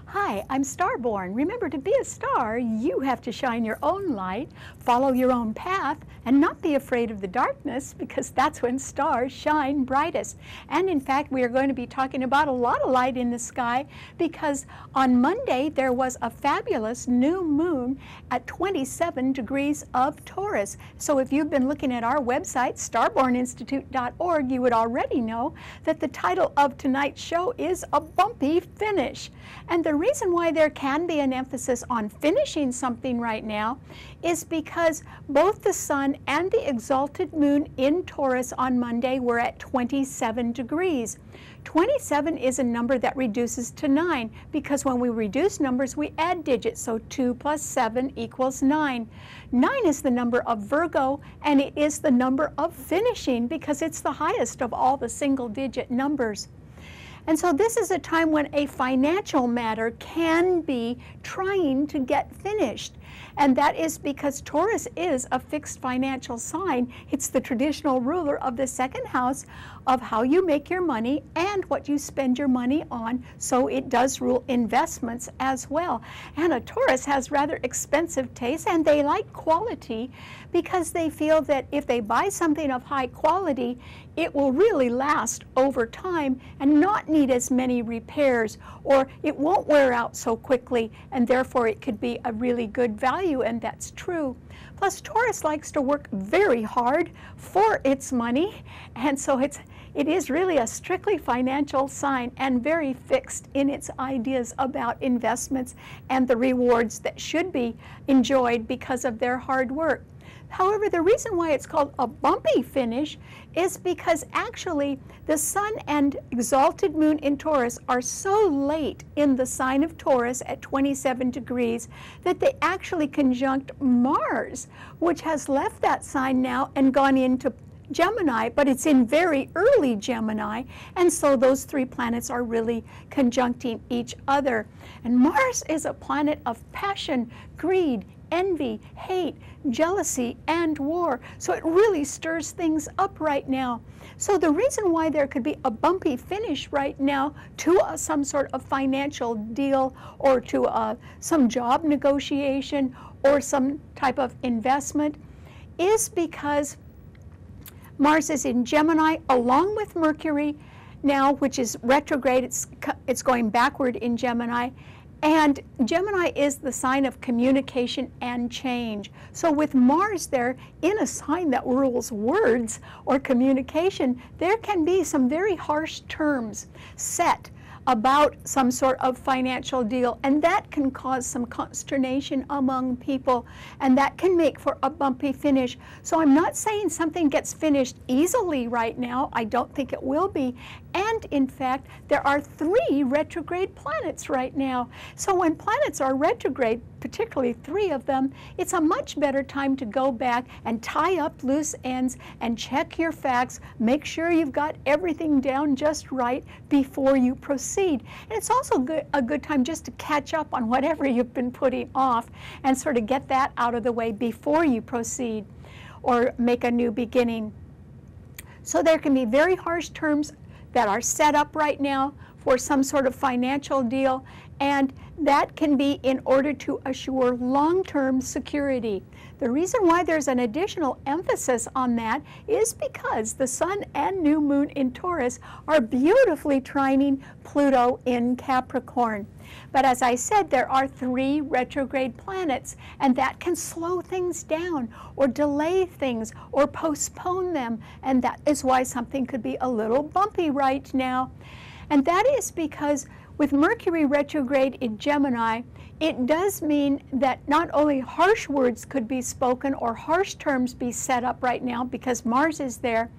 Hi, I'm Starborn. Remember, to be a star, you have to shine your own light, follow your own path, and not be afraid of the darkness, because that's when stars shine brightest. And in fact, we are going to be talking about a lot of light in the sky, because on Monday there was a fabulous new moon at 27 degrees of Taurus. So if you've been looking at our website, starborninstitute.org, you would already know that the title of tonight's show is A Bumpy Finish. And the reason why there can be an emphasis on finishing something right now is because both the sun and the exalted moon in Taurus on Monday were at 27 degrees. 27 is a number that reduces to 9, because when we reduce numbers, we add digits. So 2 plus 7 equals 9. 9 is the number of Virgo, and it is the number of finishing, because it's the highest of all the single-digit numbers. And so this is a time when a financial matter can be trying to get finished. And that is because Taurus is a fixed financial sign. It's the traditional ruler of the second house of how you make your money and what you spend your money on. So it does rule investments as well. And a Taurus has rather expensive tastes, and they like quality because they feel that if they buy something of high quality, it will really last over time and not need as many repairs, or it won't wear out so quickly, and therefore it could be a really good value, and that's true. Plus, Taurus likes to work very hard for its money, and so it is really a strictly financial sign and very fixed in its ideas about investments and the rewards that should be enjoyed because of their hard work. However, the reason why it's called a bumpy finish is because actually the sun and exalted moon in Taurus are so late in the sign of Taurus at 27 degrees that they actually conjunct Mars, which has left that sign now and gone into Gemini, but it's in very early Gemini, and so those three planets are really conjuncting each other. And Mars is a planet of passion, greed, envy, hate, jealousy, and war. So it really stirs things up right now. So the reason why there could be a bumpy finish right now to some sort of financial deal, or to some job negotiation, or some type of investment, is because Mars is in Gemini along with Mercury now, which is retrograde. It's going backward in Gemini. And Gemini is the sign of communication and change. So with Mars there, in a sign that rules words or communication, there can be some very harsh terms set about some sort of financial deal, and that can cause some consternation among people, and that can make for a bumpy finish. So I'm not saying something gets finished easily right now. I don't think it will be. And in fact, there are 3 retrograde planets right now. So when planets are retrograde, particularly 3 of them, it's a much better time to go back and tie up loose ends and check your facts, make sure you've got everything down just right before you proceed. And it's also a good time just to catch up on whatever you've been putting off and sort of get that out of the way before you proceed or make a new beginning. So there can be very harsh terms that are set up right now for some sort of financial deal, and that can be in order to assure long-term security. The reason why there's an additional emphasis on that is because the sun and new moon in Taurus are beautifully trining Pluto in Capricorn. But as I said, there are 3 retrograde planets, and that can slow things down or delay things or postpone them, and that is why something could be a little bumpy right now. And that is because with Mercury retrograde in Gemini, it does mean that not only harsh words could be spoken or harsh terms be set up right now because Mars is there,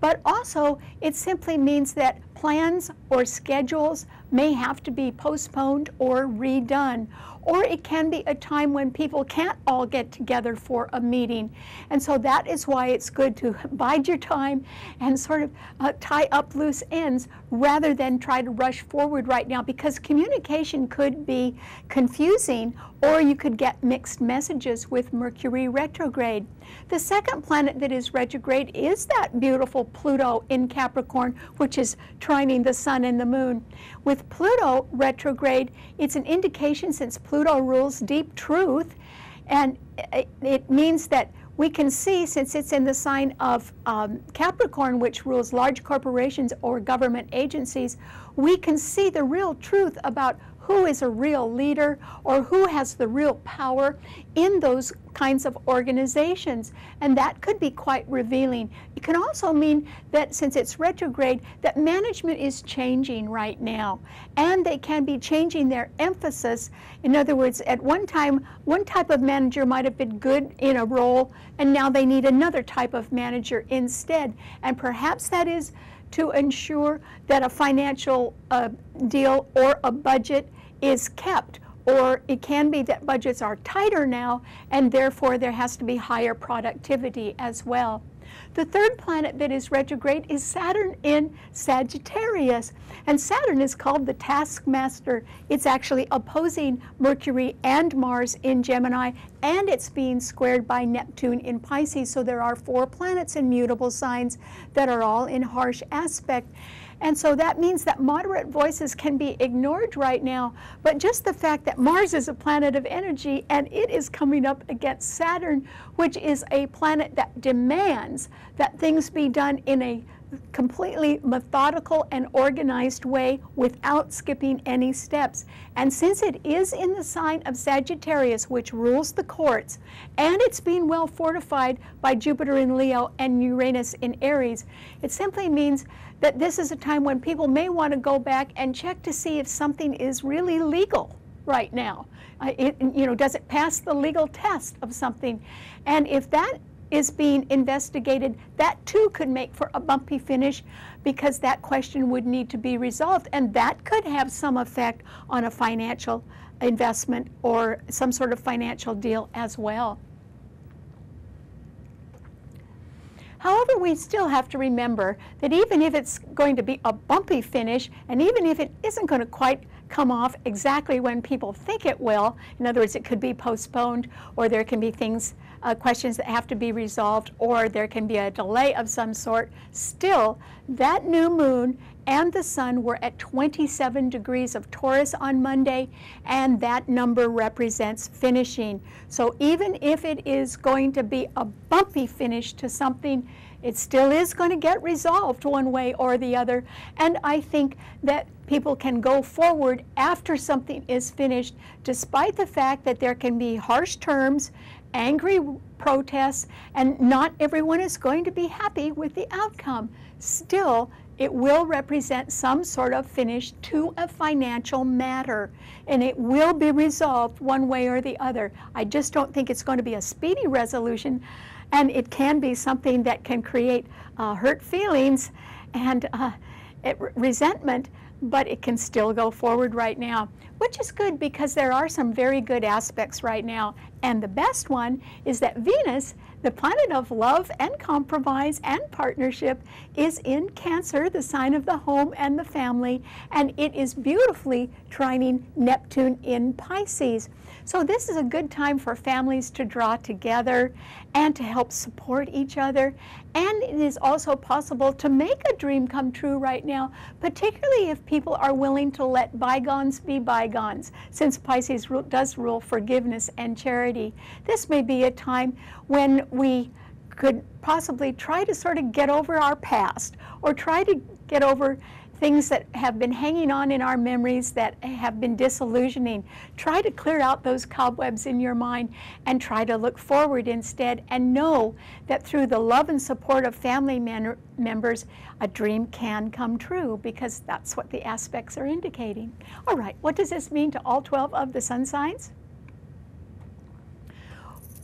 but also it simply means that plans or schedules may have to be postponed or redone. Or it can be a time when people can't all get together for a meeting. And so that is why it's good to bide your time and sort of tie up loose ends rather than try to rush forward right now, because communication could be confusing, or you could get mixed messages with Mercury retrograde. The second planet that is retrograde is that beautiful Pluto in Capricorn, which is trining the sun and the moon. With Pluto retrograde, it's an indication, since Pluto rules deep truth, and it means that we can see, since it's in the sign of Capricorn, which rules large corporations or government agencies, we can see the real truth about who is a real leader or who has the real power in those kinds of organizations. And that could be quite revealing. It can also mean that, since it's retrograde, that management is changing right now. And they can be changing their emphasis. In other words, at one time, one type of manager might have been good in a role, and now they need another type of manager instead. And perhaps that is to ensure that a financial deal or a budget is kept, or it can be that budgets are tighter now, and therefore there has to be higher productivity as well. The third planet that is retrograde is Saturn in Sagittarius, and Saturn is called the taskmaster. It's actually opposing Mercury and Mars in Gemini, and it's being squared by Neptune in Pisces. So there are 4 planets in mutable signs that are all in harsh aspect. And so that means that moderate voices can be ignored right now, but just the fact that Mars is a planet of energy and it is coming up against Saturn, which is a planet that demands that things be done in a completely methodical and organized way without skipping any steps. And since it is in the sign of Sagittarius, which rules the courts, and it's being well fortified by Jupiter in Leo and Uranus in Aries, it simply means that this is a time when people may want to go back and check to see if something is really legal right now. Does it pass the legal test of something? And if that is being investigated, that too could make for a bumpy finish, because that question would need to be resolved, and that could have some effect on a financial investment or some sort of financial deal as well. However, we still have to remember that even if it's going to be a bumpy finish, and even if it isn't going to quite come off exactly when people think it will, in other words, it could be postponed, or there can be things, questions that have to be resolved, or there can be a delay of some sort, still, that new moon and the sun were at 27 degrees of Taurus on Monday, and that number represents finishing. So even if it is going to be a bumpy finish to something, it still is going to get resolved one way or the other. And I think that people can go forward after something is finished, despite the fact that there can be harsh terms, angry protests, and not everyone is going to be happy with the outcome. Still, it will represent some sort of finish to a financial matter, and it will be resolved one way or the other. I just don't think it's going to be a speedy resolution, and it can be something that can create hurt feelings and resentment, but it can still go forward right now, which is good, because there are some very good aspects right now. And the best one is that Venus, the planet of love and compromise and partnership, is in Cancer, the sign of the home and the family, and it is beautifully trining Neptune in Pisces. So this is a good time for families to draw together and to help support each other. And it is also possible to make a dream come true right now, particularly if people are willing to let bygones be bygones, since Pisces does rule forgiveness and charity. This may be a time when we could possibly try to sort of get over our past, or try to get over things that have been hanging on in our memories that have been disillusioning. Try to clear out those cobwebs in your mind and try to look forward instead, and know that through the love and support of family members, a dream can come true, because that's what the aspects are indicating. All right, what does this mean to all 12 of the sun signs?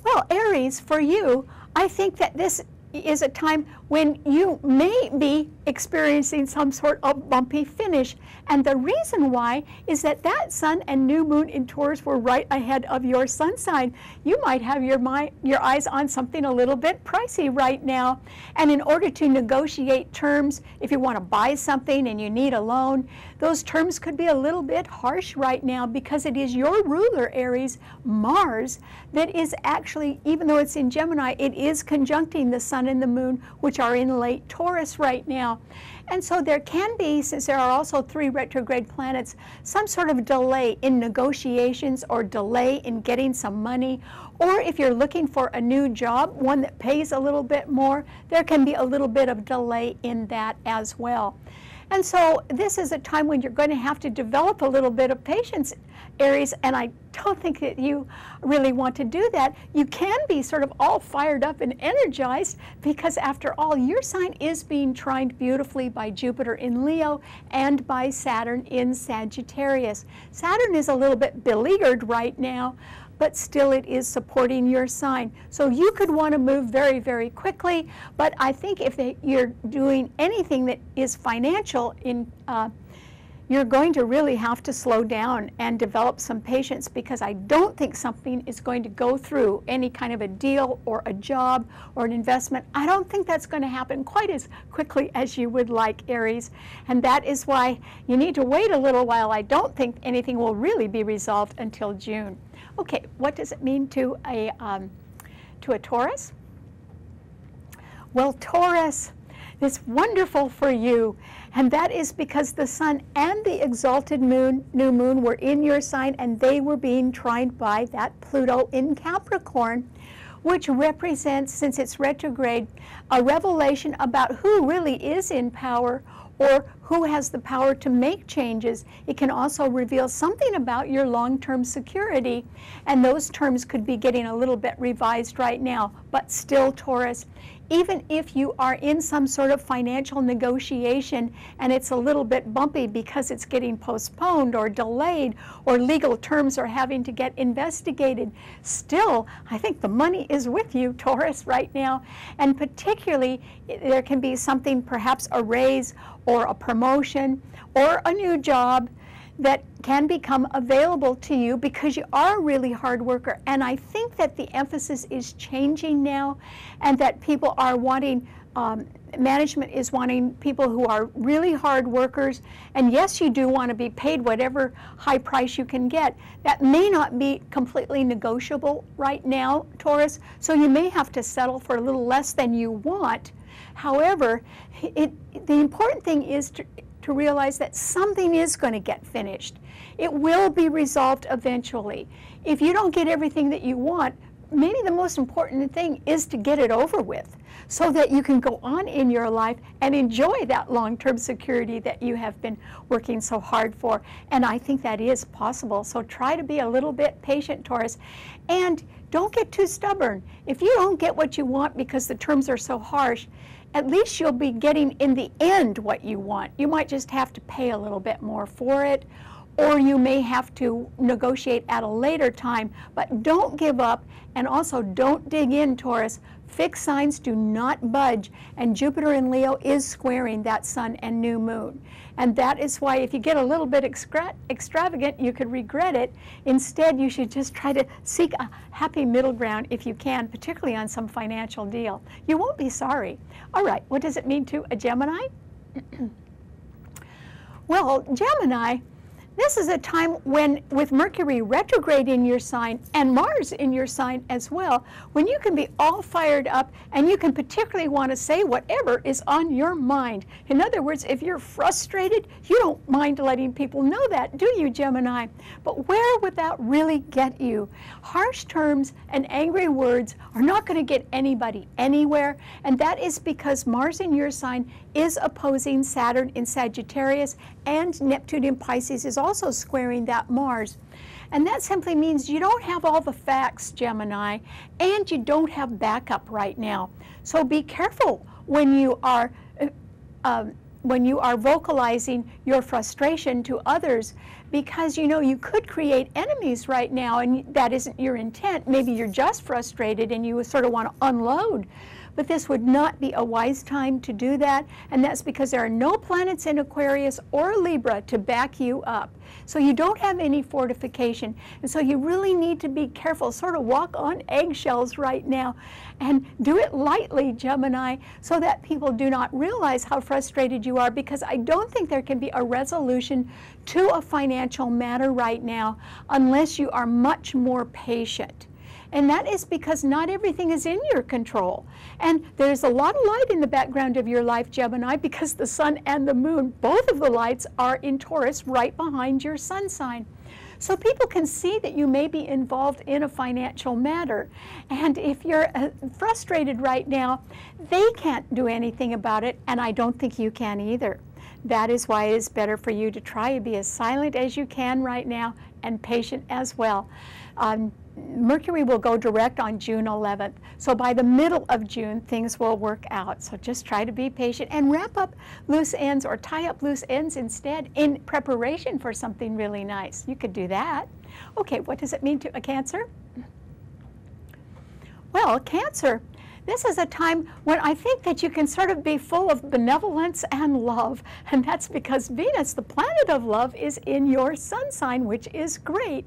Well, Aries, for you, I think that this is a time when you may be experiencing some sort of bumpy finish. And the reason why is that that sun and new moon in Taurus were right ahead of your sun sign. You might have your eyes on something a little bit pricey right now. And in order to negotiate terms, if you want to buy something and you need a loan, those terms could be a little bit harsh right now, because it is your ruler, Aries, Mars, that is actually, even though it's in Gemini, it is conjuncting the sun and the moon, which which are in late Taurus right now. And so there can be, since there are also 3 retrograde planets, some sort of delay in negotiations or delay in getting some money. Or if you're looking for a new job, one that pays a little bit more, there can be a little bit of delay in that as well. And so this is a time when you're going to have to develop a little bit of patience, Aries, and I don't think that you really want to do that. You can be sort of all fired up and energized because after all, your sign is being trined beautifully by Jupiter in Leo and by Saturn in Sagittarius. Saturn is a little bit beleaguered right now, but still it is supporting your sign. So you could want to move very, very quickly, but I think if you're doing anything that is financial, you're going to really have to slow down and develop some patience, because I don't think something is going to go through, any kind of a deal or a job or an investment. I don't think that's going to happen quite as quickly as you would like, Aries, and that is why you need to wait a little while. I don't think anything will really be resolved until June. Okay, what does it mean to a Taurus? Well, Taurus is wonderful for you, and that is because the sun and the exalted moon, new moon, were in your sign, and they were being trined by that Pluto in Capricorn, which represents, since it's retrograde, a revelation about who really is in power or who has the power to make changes. It can also reveal something about your long-term security, and those terms could be getting a little bit revised right now. But still, Taurus, even if you are in some sort of financial negotiation and it's a little bit bumpy because it's getting postponed or delayed or legal terms are having to get investigated, still, I think the money is with you, Taurus, right now. And particularly, there can be something, perhaps a raise or a promotion or a new job that can become available to you because you are a really hard worker. And I think that the emphasis is changing now, and that people are wanting, management is wanting people who are really hard workers. And yes, you do want to be paid whatever high price you can get. That may not be completely negotiable right now, Taurus, so you may have to settle for a little less than you want. However, the important thing is to realize that something is going to get finished. It will be resolved eventually. If you don't get everything that you want, maybe the most important thing is to get it over with so that you can go on in your life and enjoy that long-term security that you have been working so hard for. And I think that is possible. So try to be a little bit patient, Taurus, and don't get too stubborn. If you don't get what you want because the terms are so harsh, at least you'll be getting in the end what you want. You might just have to pay a little bit more for it, or you may have to negotiate at a later time, but don't give up, and also don't dig in, Taurus. Fixed signs do not budge, and Jupiter in Leo is squaring that sun and new moon. And that is why if you get a little bit extravagant, you could regret it. Instead, you should just try to seek a happy middle ground if you can, particularly on some financial deal. You won't be sorry. All right, what does it mean to a Gemini? Well, Gemini, this is a time when, with Mercury retrograde in your sign and Mars in your sign as well, when you can be all fired up and you can particularly want to say whatever is on your mind. In other words, if you're frustrated, you don't mind letting people know that, do you, Gemini? But where would that really get you? Harsh terms and angry words are not going to get anybody anywhere, and that is because Mars in your sign is opposing Saturn in Sagittarius, and Neptune in Pisces is also squaring that Mars. And that simply means you don't have all the facts, Gemini, and you don't have backup right now. So be careful when you are vocalizing your frustration to others, because you could create enemies right now, and that isn't your intent. Maybe you're just frustrated and you sort of want to unload. But this would not be a wise time to do that, and that's because there are no planets in Aquarius or Libra to back you up. So you don't have any fortification, and so you really need to be careful, sort of walk on eggshells right now, and do it lightly, Gemini, so that people do not realize how frustrated you are, because I don't think there can be a resolution to a financial matter right now unless you are much more patient. And that is because not everything is in your control. And there's a lot of light in the background of your life, Gemini, because the sun and the moon, both of the lights are in Taurus right behind your sun sign. So people can see that you may be involved in a financial matter. And if you're frustrated right now, they can't do anything about it, and I don't think you can either. That is why it is better for you to try to be as silent as you can right now and patient as well. Mercury will go direct on June 11th. So by the middle of June, things will work out. So just try to be patient and wrap up loose ends or tie up loose ends instead in preparation for something really nice. You could do that. Okay, what does it mean to a Cancer? Well, Cancer, this is a time when I think that you can sort of be full of benevolence and love, and that's because Venus, the planet of love, is in your sun sign, which is great,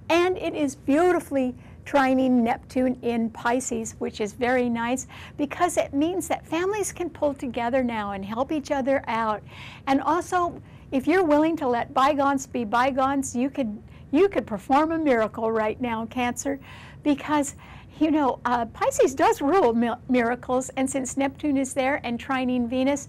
and it is beautifully trining Neptune in Pisces, which is very nice because it means that families can pull together now and help each other out. And also, if you're willing to let bygones be bygones, you could perform a miracle right now, Cancer, because you know, Pisces does rule miracles, and since Neptune is there and trining Venus,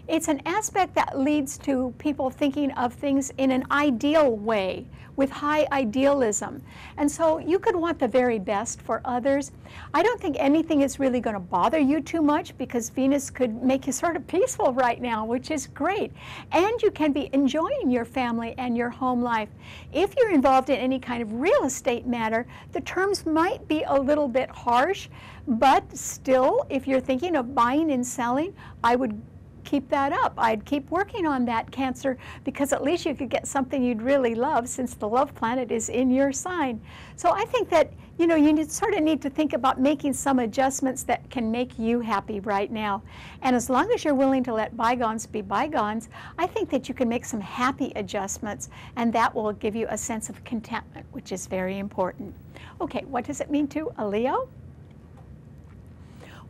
it's an aspect that leads to people thinking of things in an ideal way, with high idealism. And so you could want the very best for others. I don't think anything is really going to bother you too much because Venus could make you sort of peaceful right now, which is great. And you can be enjoying your family and your home life. If you're involved in any kind of real estate matter, the terms might be a little bit harsh, but still, if you're thinking of buying and selling, I would keep that up. I'd keep working on that, Cancer, because at least you could get something you'd really love since the love planet is in your sign. So I think that, you know, you sort of need to think about making some adjustments that can make you happy right now. And as long as you're willing to let bygones be bygones, I think that you can make some happy adjustments, and that will give you a sense of contentment, which is very important. Okay, what does it mean to a Leo?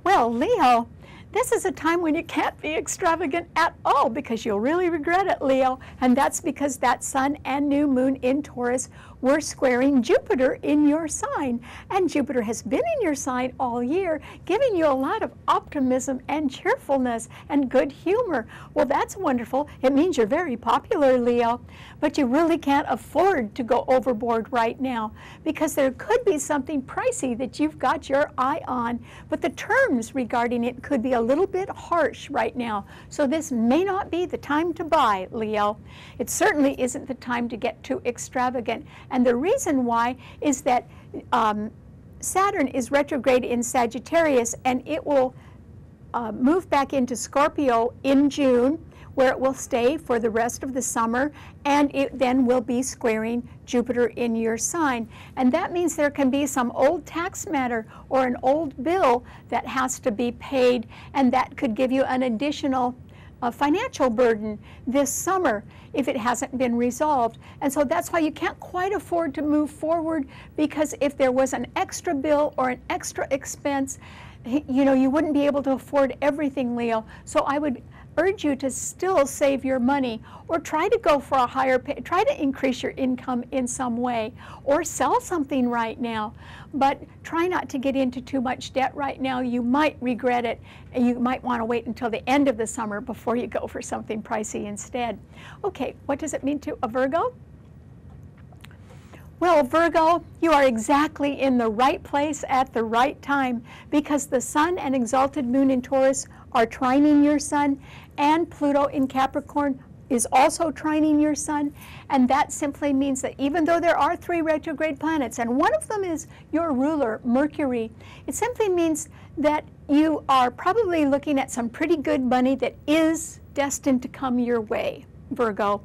Well, Leo, this is a time when you can't be extravagant at all because you'll really regret it, Leo. And that's because that sun and new moon in Taurus were squaring Jupiter in your sign. And Jupiter has been in your sign all year, giving you a lot of optimism and cheerfulness and good humor. Well, that's wonderful. It means you're very popular, Leo. But you really can't afford to go overboard right now because there could be something pricey that you've got your eye on. But the terms regarding it could be a little bit harsh right now. So this may not be the time to buy, Leo. It certainly isn't the time to get too extravagant. And the reason why is that Saturn is retrograde in Sagittarius, and it will move back into Scorpio in June, where it will stay for the rest of the summer, and it then will be squaring Jupiter in your sign. And that means there can be some old tax matter or an old bill that has to be paid, and that could give you an additional financial burden this summer if it hasn't been resolved. And so that's why you can't quite afford to move forward, because if there was an extra bill or an extra expense, you know, you wouldn't be able to afford everything, Leo. So I would urge you to still save your money, or try to go for a higher pay, try to increase your income in some way, or sell something right now. But try not to get into too much debt right now. You might regret it, and you might want to wait until the end of the summer before you go for something pricey instead. Okay, what does it mean to a Virgo? Well, Virgo, you are exactly in the right place at the right time, because the sun and exalted moon in Taurus are trining your sun, and Pluto in Capricorn is also trining your sun. And that simply means that even though there are 3 retrograde planets, and one of them is your ruler, Mercury, it simply means that you are probably looking at some pretty good money that is destined to come your way, Virgo.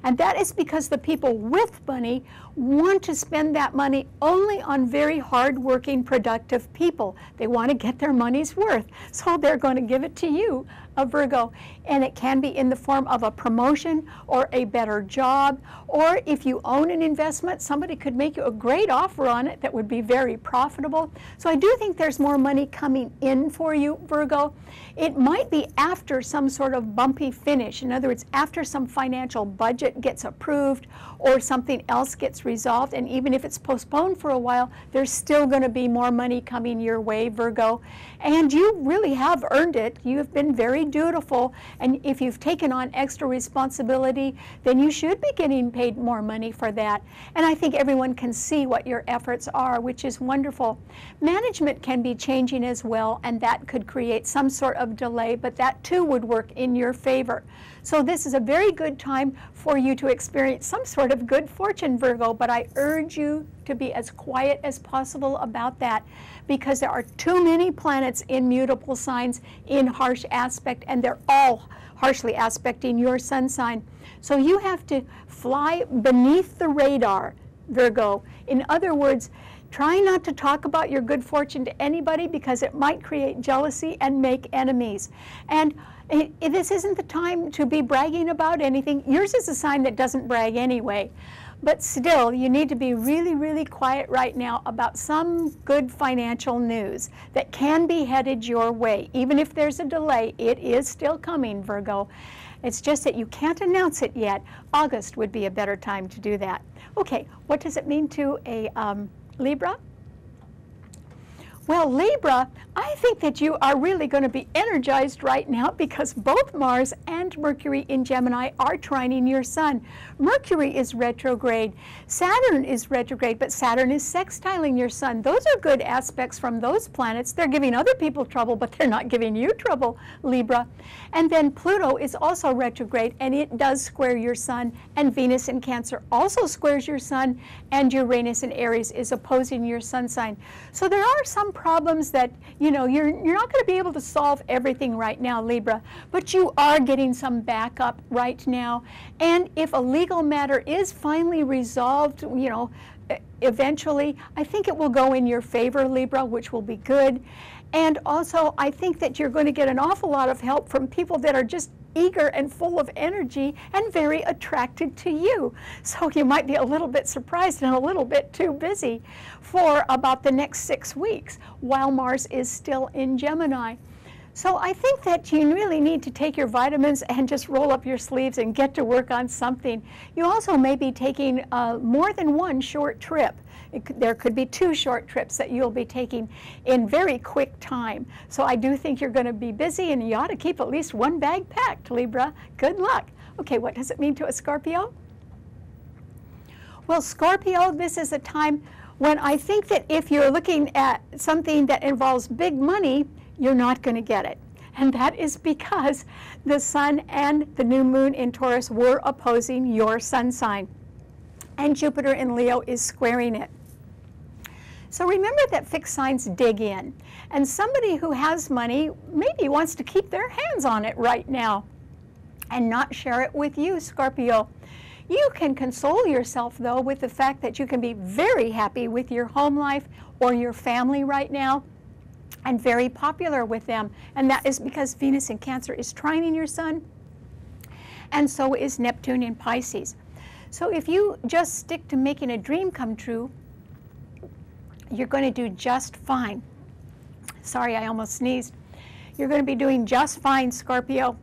And that is because the people with money want to spend that money only on very hard-working, productive people. They want to get their money's worth, so they're going to give it to you, a Virgo. And it can be in the form of a promotion or a better job, or if you own an investment, somebody could make you a great offer on it that would be very profitable. So I do think there's more money coming in for you, Virgo. It might be after some sort of bumpy finish. In other words, after some financial budget gets approved or something else gets resolved, and even if it's postponed for a while, there's still going to be more money coming your way, Virgo. And you really have earned it. You have been very dutiful, and if you've taken on extra responsibility, then you should be getting paid more money for that. And I think everyone can see what your efforts are, which is wonderful. Management can be changing as well, and that could create some sort of delay, but that too would work in your favor. So this is a very good time for you to experience some sort of good fortune, Virgo, but I urge you to be as quiet as possible about that, because there are too many planets in mutable signs in harsh aspect, and they're all harshly aspecting your sun sign. So you have to fly beneath the radar, Virgo. In other words, try not to talk about your good fortune to anybody, because it might create jealousy and make enemies. And this isn't the time to be bragging about anything. Yours is a sign that doesn't brag anyway. But still, you need to be really, really quiet right now about some good financial news that can be headed your way. Even if there's a delay, it is still coming, Virgo. It's just that you can't announce it yet. August would be a better time to do that. Okay, what does it mean to a Libra? Well, Libra, I think that you are really going to be energized right now, because both Mars and Mercury in Gemini are trining your sun. Mercury is retrograde. Saturn is retrograde, but Saturn is sextiling your sun. Those are good aspects from those planets. They're giving other people trouble, but they're not giving you trouble, Libra. And then Pluto is also retrograde, and it does square your sun. And Venus in Cancer also squares your sun, and Uranus in Aries is opposing your sun sign. So there are some problems that, you know, you're not going to be able to solve everything right now, Libra, but you are getting some backup right now. And if a legal matter is finally resolved, you know, eventually, I think it will go in your favor, Libra, which will be good. And also, I think that you're going to get an awful lot of help from people that are just eager and full of energy and very attracted to you. So you might be a little bit surprised and a little bit too busy for about the next 6 weeks while Mars is still in Gemini. So I think that you really need to take your vitamins and just roll up your sleeves and get to work on something. You also may be taking more than one short trip. There could be 2 short trips that you'll be taking in very quick time. So I do think you're going to be busy, and you ought to keep at least 1 bag packed, Libra. Good luck. Okay, what does it mean to a Scorpio? Well, Scorpio, this is a time when I think that if you're looking at something that involves big money, you're not going to get it. And that is because the sun and the new moon in Taurus were opposing your sun sign. And Jupiter in Leo is squaring it. So remember that fixed signs dig in. And somebody who has money maybe wants to keep their hands on it right now and not share it with you, Scorpio. You can console yourself, though, with the fact that you can be very happy with your home life or your family right now, and very popular with them. And that is because Venus in Cancer is trining your sun, and so is Neptune in Pisces. So if you just stick to making a dream come true, you're going to do just fine. Sorry, I almost sneezed. You're going to be doing just fine, Scorpio.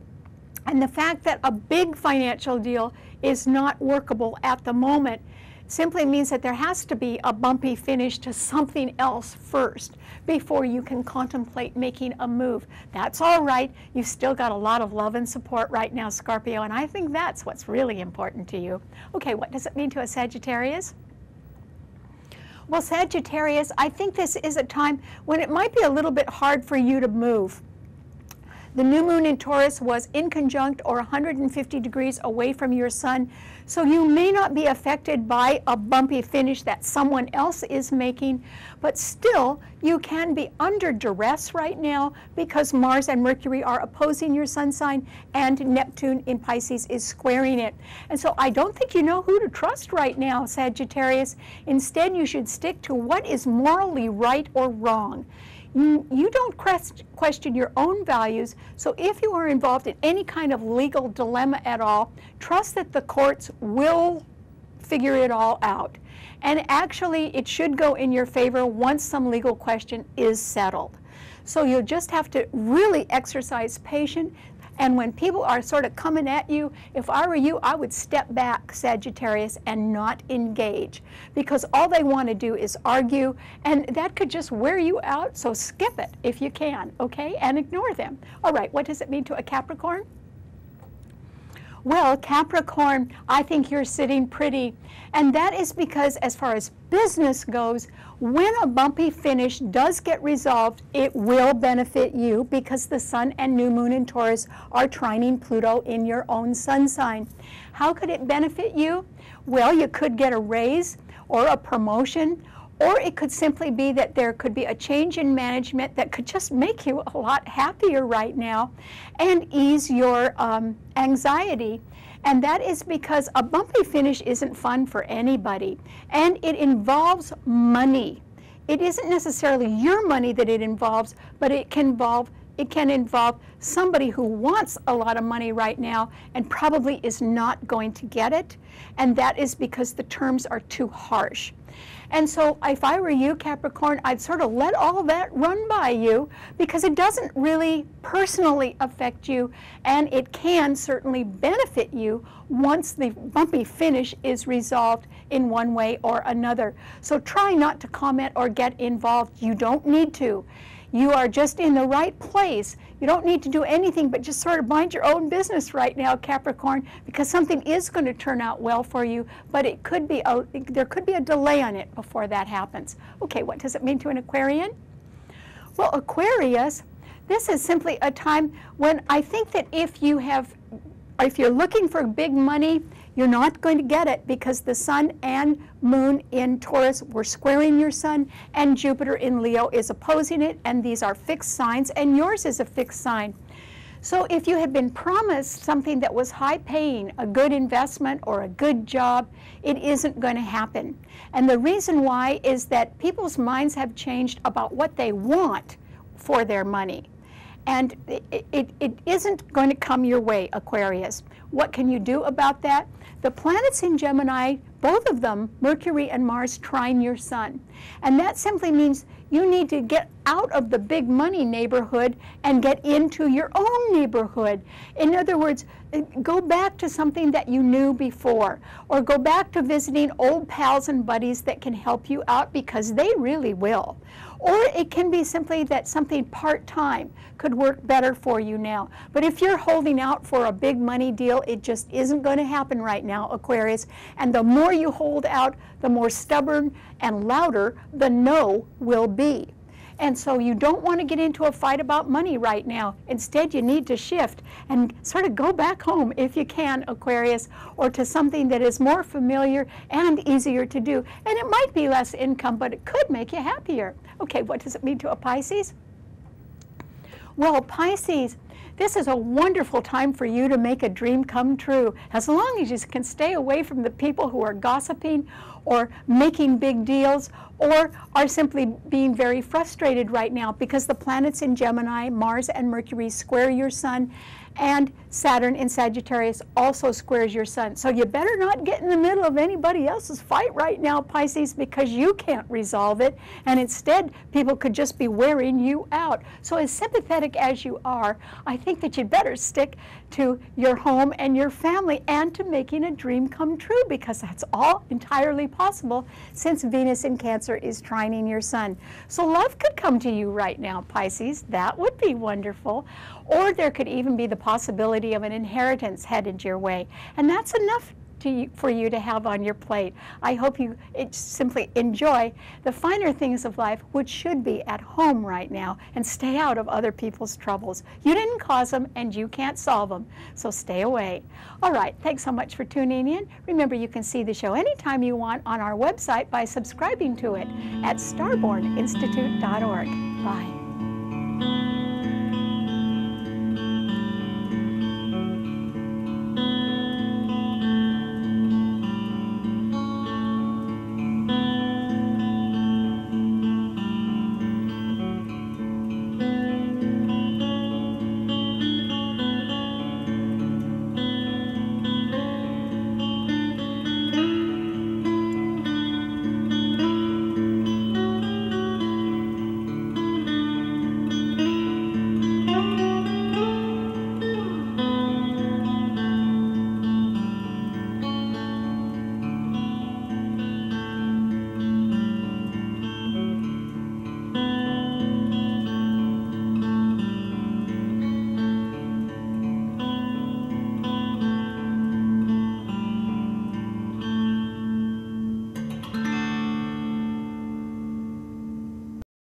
And the fact that a big financial deal is not workable at the moment simply means that there has to be a bumpy finish to something else first before you can contemplate making a move. That's all right. You've still got a lot of love and support right now, Scorpio, and I think that's what's really important to you. Okay, what does it mean to a Sagittarius? Well, Sagittarius, I think this is a time when it might be a little bit hard for you to move. The new moon in Taurus was inconjunct or 150 degrees away from your sun, so you may not be affected by a bumpy finish that someone else is making, but still you can be under duress right now because Mars and Mercury are opposing your sun sign and Neptune in Pisces is squaring it. And so I don't think you know who to trust right now, Sagittarius. Instead, you should stick to what is morally right or wrong. You don't question your own values, so if you are involved in any kind of legal dilemma at all, trust that the courts will figure it all out. And actually, it should go in your favor once some legal question is settled. So you'll just have to really exercise patience, And when people are sort of coming at you, if I were you, I would step back, Sagittarius, and not engage, because all they want to do is argue, and that could just wear you out. So skip it if you can, okay, and ignore them. All right, what does it mean to a Capricorn? Well, Capricorn, I think you're sitting pretty, and that is because as far as business goes, when a bumpy finish does get resolved, it will benefit you because the Sun and New Moon in Taurus are trining Pluto in your own sun sign. How could it benefit you? Well, you could get a raise or a promotion, or it could simply be that there could be a change in management that could just make you a lot happier right now and ease your anxiety. And that is because a bumpy finish isn't fun for anybody, and it involves money. It isn't necessarily your money that it involves, but it can involve somebody who wants a lot of money right now and probably is not going to get it, and that is because the terms are too harsh. And so if I were you, Capricorn, I'd sort of let all that run by you because it doesn't really personally affect you, and it can certainly benefit you once the bumpy finish is resolved in one way or another. So try not to comment or get involved. You don't need to. You are just in the right place. You don't need to do anything but just sort of mind your own business right now, Capricorn, because something is going to turn out well for you, but it could be there could be a delay on it before that happens. Okay, what does it mean to an Aquarian? Well, Aquarius, this is simply a time when I think that if you're looking for big money, you're not going to get it because the Sun and Moon in Taurus were squaring your Sun, and Jupiter in Leo is opposing it, and these are fixed signs, and yours is a fixed sign. So if you had been promised something that was high paying, a good investment or a good job, it isn't going to happen. And the reason why is that people's minds have changed about what they want for their money. And it isn't going to come your way, Aquarius. What can you do about that? The planets in Gemini, both of them, Mercury and Mars, trine your Sun. And that simply means you need to get out of the big money neighborhood and get into your own neighborhood. In other words, go back to something that you knew before, or go back to visiting old pals and buddies that can help you out, because they really will. Or it can be simply that something part-time could work better for you now. But if you're holding out for a big money deal, it just isn't going to happen right now, Aquarius. And the more you hold out, the more stubborn and louder the no will be. And so you don't want to get into a fight about money right now. Instead, you need to shift and sort of go back home if you can, Aquarius, or to something that is more familiar and easier to do. And it might be less income, but it could make you happier. Okay, what does it mean to a Pisces? Well, Pisces, this is a wonderful time for you to make a dream come true, as long as you can stay away from the people who are gossiping or making big deals, or are simply being very frustrated right now because the planets in Gemini, Mars and Mercury, square your Sun, and Saturn in Sagittarius also squares your Sun. So you better not get in the middle of anybody else's fight right now, Pisces, because you can't resolve it, and instead people could just be wearing you out. So as sympathetic as you are, I think that you'd better stick to your home and your family and to making a dream come true, because that's all entirely possible since Venus in Cancer is trining your Sun. So love could come to you right now, Pisces. That would be wonderful. Or there could even be the possibility of an inheritance headed your way. And that's enough for you to have on your plate. I hope you simply enjoy the finer things of life, which should be at home right now, and stay out of other people's troubles. You didn't cause them, and you can't solve them, so stay away. All right, thanks so much for tuning in. Remember, you can see the show anytime you want on our website by subscribing to it at starborninstitute.org. Bye.